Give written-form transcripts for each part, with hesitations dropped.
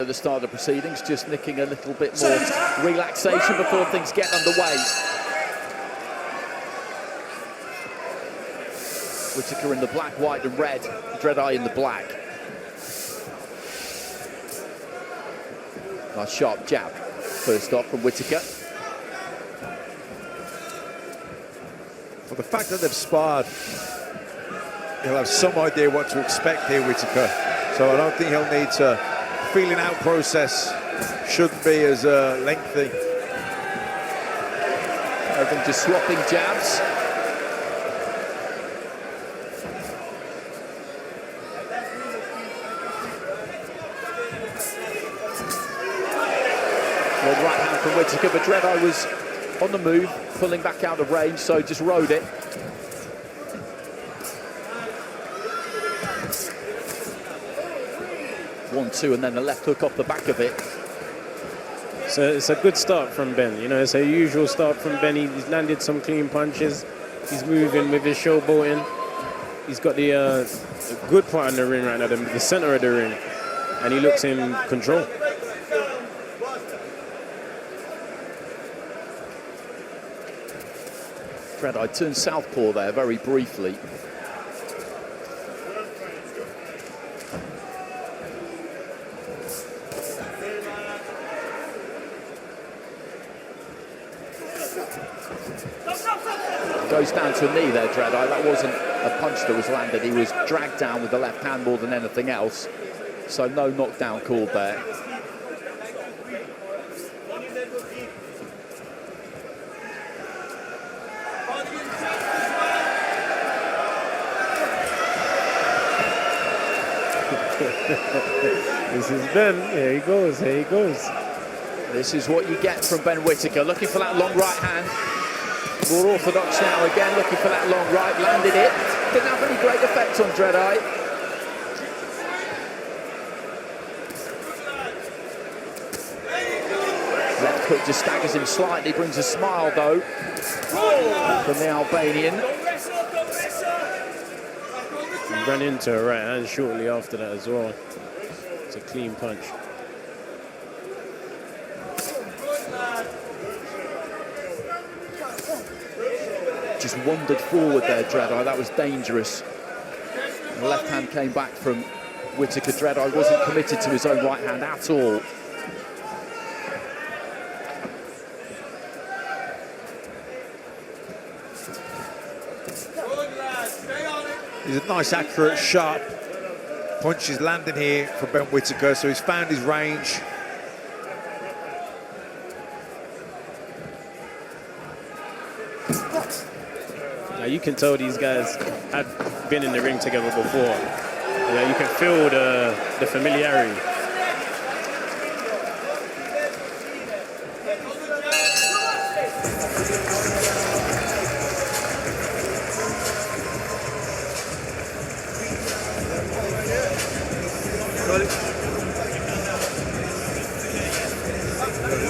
At the start of the proceedings, just nicking a little bit more relaxation before things get underway. Whittaker in the black, white and red, Dredhaj in the black. Nice sharp jab, first off from Whittaker. Well, the fact that they've sparred, he'll have some idea what to expect here, Whittaker. So I don't think he'll need to. Feeling out process shouldn't be as lengthy. Everything just swapping jabs. Long right hand from Whittaker, but Dredhaj was on the move, pulling back out of range, so just rode it. One, two, and then the left hook off the back of it. So it's a good start from Ben. You know, it's a usual start from Ben. He's landed some clean punches. He's moving with his showboating. He's got the good part in the ring right now, the center of the ring, and he looks in control. Dredhaj turned southpaw there very briefly. Goes down to a knee there, Dredhaj. That wasn't a punch that was landed. He was dragged down with the left hand more than anything else. So no knockdown called there. This is Ben. Here he goes. Here he goes. This is what you get from Ben Whittaker. Looking for that long right hand. More orthodox now again, looking for that long right, landed it. Didn't have any great effect on Dredhaj. Left hook just staggers him slightly, brings a smile though from the Albanian. He ran into a right hand shortly after that as well. It's a clean punch. Just wandered forward there, Dredhaj. That was dangerous. The left hand came back from Whittaker. Dredhaj wasn't committed to his own right hand at all. He's a nice, accurate, sharp punches landing here for Ben Whittaker, so he's found his range. Now you can tell these guys had been in the ring together before. You know, you can feel the familiarity.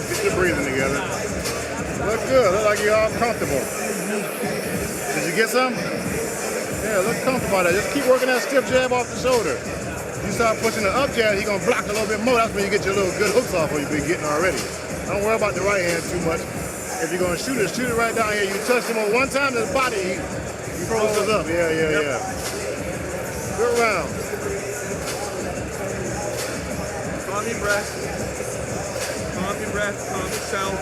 Get your breathing together. Look good. Look like you're all comfortable. Did you get some? Yeah, look comfortable there. Just keep working that stiff jab off the shoulder. You start pushing the up jab, he's gonna block a little bit more. That's when you get your little good hooks off what you've been getting already. Don't worry about the right hand too much. If you're gonna shoot it right down here. You touch him on one time to the body, he froze up. Yeah. Good round. Calm your breath. Calm your breath. Calm yourself.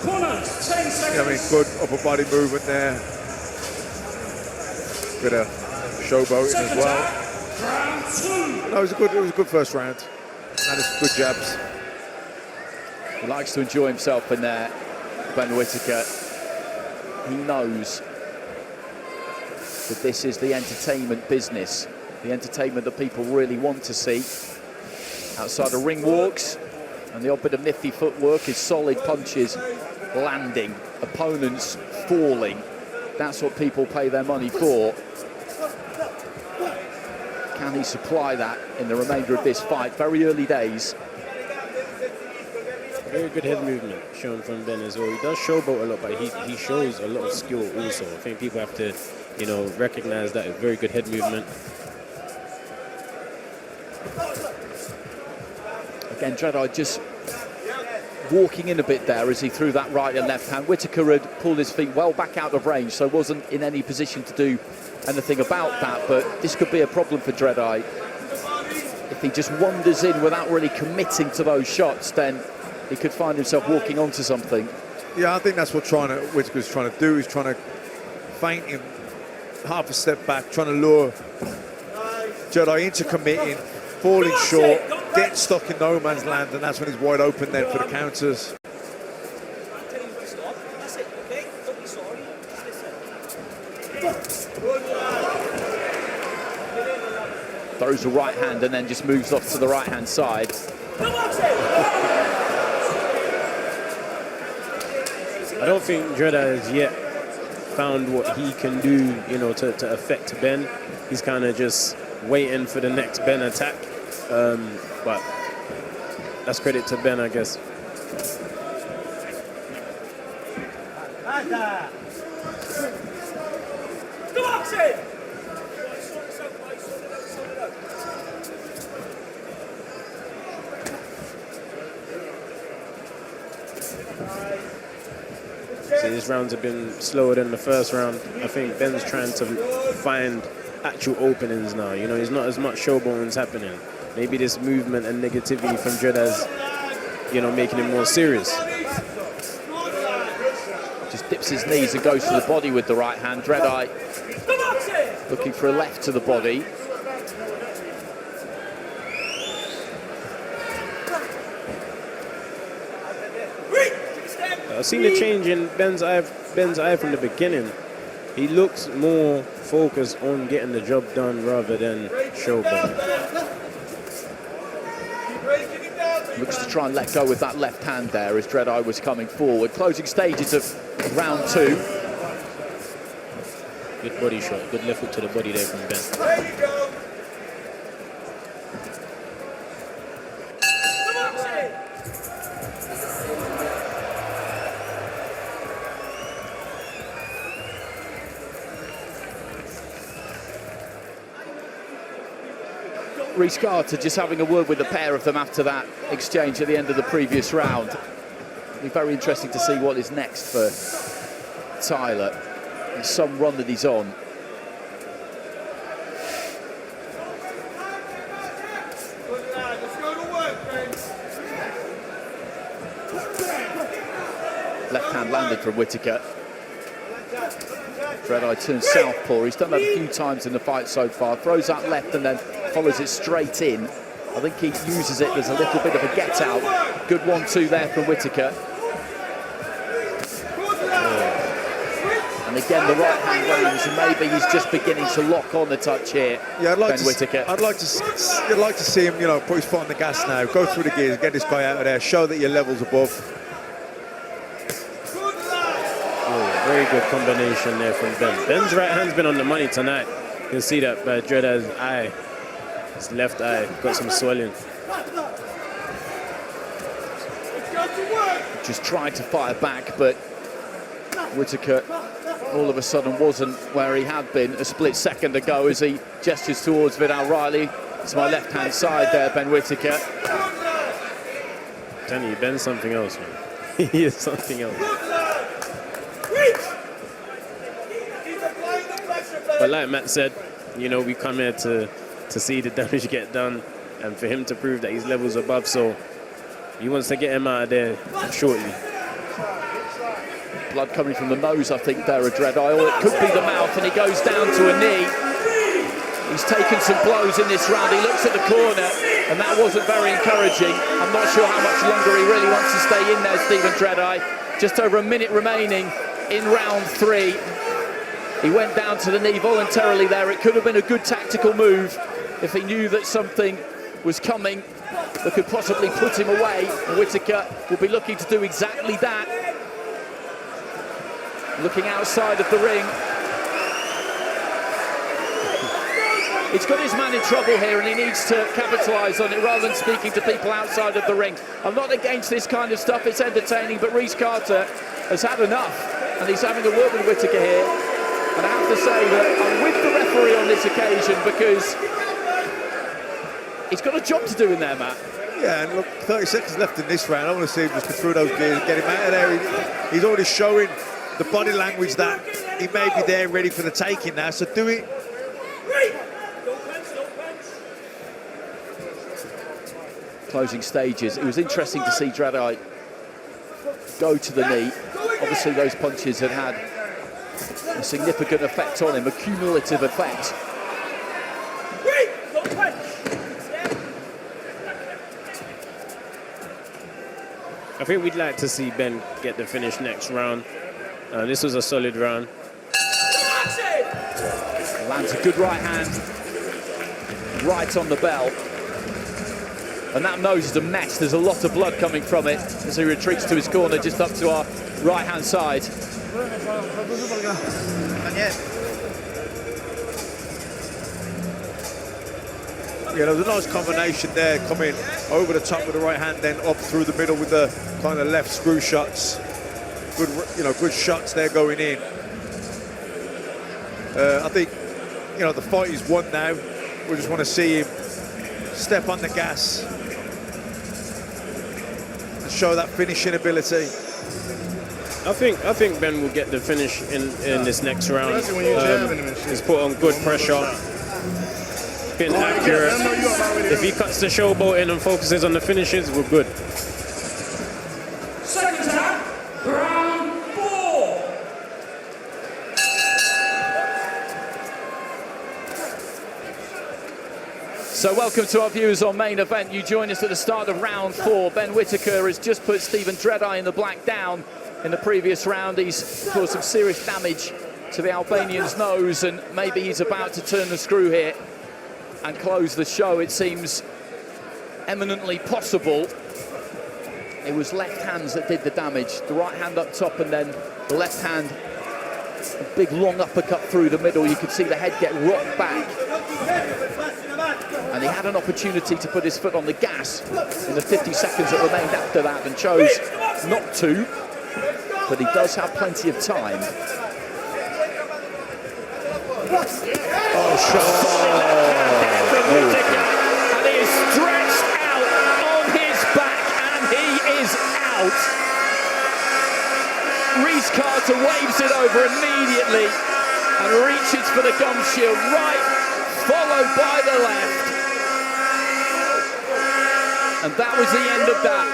Corners, 10 seconds. I mean, good upper body movement there. Bit of showboating as well. Round 2. No, it was a good first round. And it's good jabs. He likes to enjoy himself in there, Ben Whittaker. He knows that this is the entertainment business, the entertainment that people really want to see. Outside of ring walks and the odd bit of nifty footwork is solid punches landing, opponents falling. That's what people pay their money for. Can he supply that in the remainder of this fight? Very early days. Very good head movement shown from Ben as well. He does showboat a lot, but he shows a lot of skill also. I think people have to, you know, recognize that. Very good head movement. Again, Dredhaj just walking in a bit there as he threw that right and left hand. Whittaker had pulled his feet well back out of range, so wasn't in any position to do anything about that, but this could be a problem for Dredhaj. If he just wanders in without really committing to those shots, then he could find himself walking onto something. Yeah, I think that's what Whittaker's trying to do. He's trying to feint him half a step back, trying to lure Dredhaj into committing, falling short, getting stuck in no man's land, and that's when he's wide open then for the counters. Throws a right hand and then just moves off to the right hand side. I don't think Dredhaj has yet found what he can do, you know, to affect Ben. He's kind of just waiting for the next Ben attack. But that's credit to Ben, I guess. See, these rounds have been slower than the first round. I think Ben's trying to find actual openings now. You know, there's not as much showbones happening. Maybe this movement and negativity from Dredhaj, you know, making him more serious. Just dips his knees and goes to the body with the right hand. Dredhaj looking for a left to the body. I've seen a change in Ben's eye from the beginning. He looks more focused on getting the job done rather than showboat. Looks to try and let go with that left hand there as Dredhaj was coming forward. Closing stages of round two. Good body shot, good left hook to the body there from Ben. There you go. Rhys Carter just having a word with the pair of them after that exchange at the end of the previous round. It'll be very interesting to see what is next for Tyler. There's some run that he's on. Left hand landed from Whittaker. Dredhaj turns southpaw. He's done that a few times in the fight so far. Throws that left and then follows it straight in. I think he uses it as a little bit of a get out. Good 1-2 there from Whittaker. And again, the right hand lands, and maybe he's just beginning to lock on the touch here. Yeah, Whittaker. I'd like to see him, you know, put his foot on the gas now, go through the gears, get this guy out of there, show that your level's above. Very good combination there from Ben. Ben's right hand's been on the money tonight. You'll see that by Dredhaj's eye. His left eye got some swelling. Just tried to fire back, but Whittaker all of a sudden wasn't where he had been a split second ago as he gestures towards Vidal Riley. To my left-hand side there, Ben Whittaker. I'm telling you, Ben's something else, man. He is something else. But like Matt said, you know, we come here to see the damage get done and for him to prove that his level's above, so he wants to get him out of there shortly. Blood coming from the nose, I think, there at Dredhaj, or it could be the mouth, and he goes down to a knee. He's taken some blows in this round. He looks at the corner, and that wasn't very encouraging. I'm not sure how much longer he really wants to stay in there, Stephen Dredhaj. Just over a minute remaining in round three. He went down to the knee voluntarily there. It could have been a good tactical move if he knew that something was coming that could possibly put him away. And Whittaker will be looking to do exactly that. Looking outside of the ring. He's got his man in trouble here and he needs to capitalise on it rather than speaking to people outside of the ring. I'm not against this kind of stuff, it's entertaining, but Rhys Carter has had enough and he's having a word with Whittaker here. And I have to say that I'm with the referee on this occasion because he's got a job to do in there, Matt. Yeah, and look, 30 seconds left in this round. I want to see him just go through those gears and get him out of there. He's already showing the body language that he may be there ready for the taking now, so do it. Closing stages. It was interesting to see Dredhaj go to the knee. Obviously, those punches had had a significant effect on him, a cumulative effect. I think we'd like to see Ben get the finish next round. This was a solid round. Lands a good right hand, right on the bell. And that nose is a mess. There's a lot of blood coming from it as he retreats to his corner, just up to our right-hand side. Yeah, there was a nice combination there, coming over the top with the right hand, then up through the middle with the kind of left screw shots. Good, good shots there going in. I think, the fight is won now. We just want to see him step on the gas and show that finishing ability. I think Ben will get the finish in this next round. He's put on good pressure. Been accurate. If he cuts the showboat in and focuses on the finishes, we're good. Second time, round 4. So welcome to our viewers on Main Event. You join us at the start of round 4. Ben Whittaker has just put Stevin Dredhaj in the black down. In the previous round, he's caused some serious damage to the Albanian's nose, and maybe he's about to turn the screw here and close the show. It seems eminently possible. It was left hands that did the damage. The right hand up top, and then the left hand, a big long uppercut through the middle. You could see the head get rocked back. And he had an opportunity to put his foot on the gas in the 50 seconds that remained after that and chose not to. But he does have plenty of time. Oh, shot. And he is stretched out on his back, and he is out. Reese Carter waves it over immediately and reaches for the gum shield, right, followed by the left. And that was the end of that.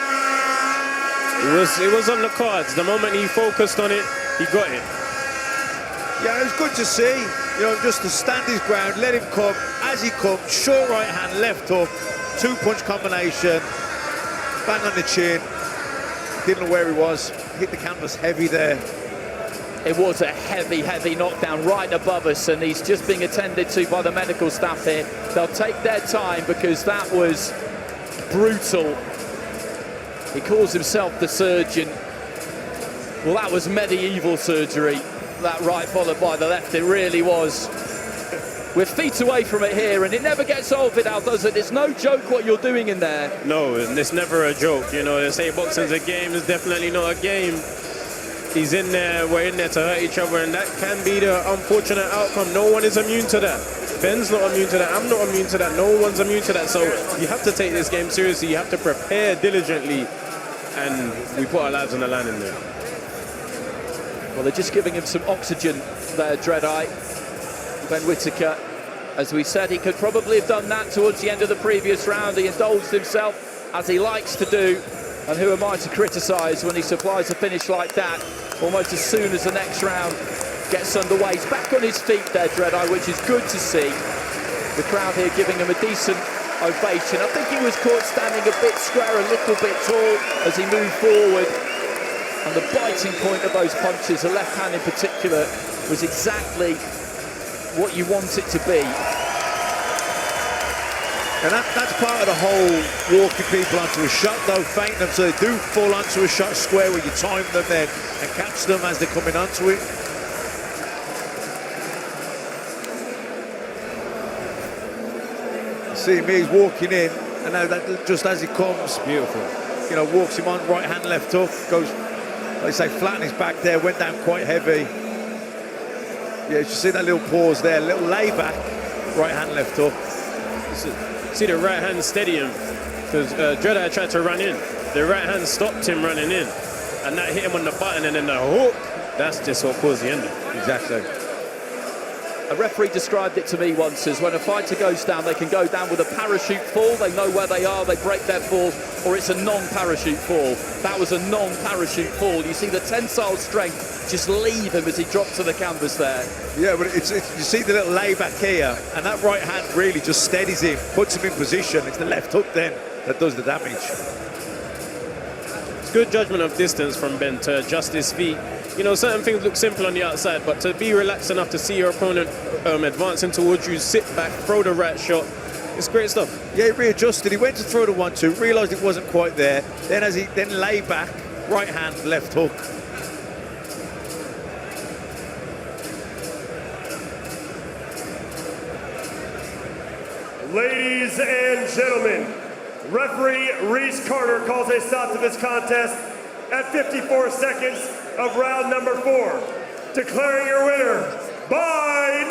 It was on the cards. The moment he focused on it, he got it. Yeah, it was good to see, just to stand his ground, let him come as he comes, short right hand, left hook, 2-punch combination, bang on the chin, didn't know where he was, hit the canvas heavy there. It was a heavy, heavy knockdown right above us, and he's just being attended to by the medical staff here. They'll take their time because that was brutal. He calls himself the surgeon. Well, that was medieval surgery. That right followed by the left, it really was. We're feet away from it here, and it never gets old, Vidal, does it? It's no joke what you're doing in there. No, and it's never a joke. They say boxing's a game. It's definitely not a game. He's in there, we're in there to hurt each other, and that can be the unfortunate outcome. No one is immune to that. Ben's not immune to that. I'm not immune to that. No one's immune to that. So you have to take this game seriously. You have to prepare diligently, and we put our lives on the line in there. Well, they're just giving him some oxygen there, Dredhaj. Ben Whittaker, as we said, he could probably have done that towards the end of the previous round. He indulged himself, as he likes to do. And who am I to criticise when he supplies a finish like that almost as soon as the next round gets underway? He's back on his feet there, Dredhaj, which is good to see. The crowd here giving him a decent ovation. I think he was caught standing a bit square, a little bit tall as he moved forward. And the biting point of those punches, the left hand in particular, was exactly what you want it to be. And that's part of the whole walking people onto a shot, though, feinting them so they do fall onto a shot square where you time them then and catch them as they're coming onto it. See me, he's walking in, and now that just as he comes, Beautiful. Walks him on, right hand, left hook, goes, like I say, flat on his back there, went down quite heavy. Yeah, you see that little pause there, little layback, right hand, left hook. See the right hand steady him, because Dredhaj tried to run in. The right hand stopped him running in, and that hit him on the button, and then the hook, that's just what caused the ending. Exactly. A referee described it to me once as when a fighter goes down, they can go down with a parachute fall. They know where they are, they break their fall, or it's a non-parachute fall. That was a non-parachute fall. You see the tensile strength just leave him as he dropped to the canvas there. Yeah, but you see the little layback here, and that right hand really just steadies him, puts him in position. It's the left hook then that does the damage. It's good judgment of distance from Ben to adjust his feet. You know, certain things look simple on the outside, but to be relaxed enough to see your opponent advancing towards you, sit back, throw the right shot, it's great stuff. Yeah, he readjusted. He went to throw the 1-2, realised it wasn't quite there. Then as he then lay back, right hand, left hook. Ladies and gentlemen, referee Reese Carter calls a stop to this contest at 54 seconds of round number 4, declaring your winner by